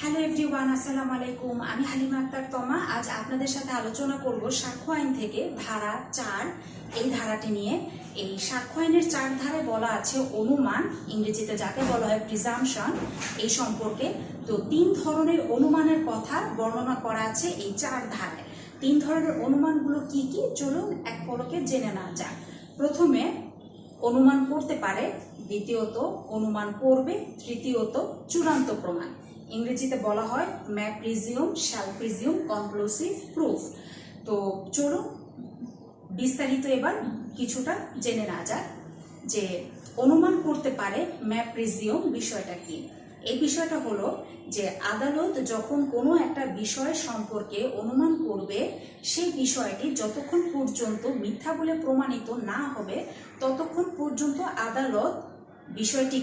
Hello everyone, আসসালামু আলাইকুম। আমি হালিমা আক্তার তমা। আজ আপনাদের সাথে আলোচনা করব সাক্ষ্য আইন থেকে ধারা 4 এই ধারাটি নিয়ে। এই সাক্ষ্য আইনের 4 ধারায় বলা আছে অনুমান, ইংরেজিতে যাকে বলা হয় প্রিজাম্পশন, এই সম্পর্কে। তো 3 ধরনের অনুমানের কথা বর্ণনা করা আছে এই 4 ধারায়। 3 ধরনের অনুমানগুলো কি কি চলুন এক পলকে জেনে নেওয়া যাক। প্রথমে অনুমান করতে পারে, দ্বিতীয়ত অনুমান করবে, তৃতীয়ত চূড়ান্ত প্রমাণ। ইংরেজিতে বলা হয় may presume, shall presume, conclusive proof. তো চলুন বিস্তারিত এবার কিছুটা জেনে নেওয়া যাক যে অনুমান করতে পারে মে প্রিজিউম বিষয়টা কি। এই বিষয়টা হলো যে আদালত যখন কোনো একটা বিষয় সম্পর্কে অনুমান করবে, সেই বিষয়টি যতক্ষণ পর্যন্ত মিথ্যা বলে প্রমাণিত না হবে ততক্ষণ পর্যন্ত আদালত বিষয়টি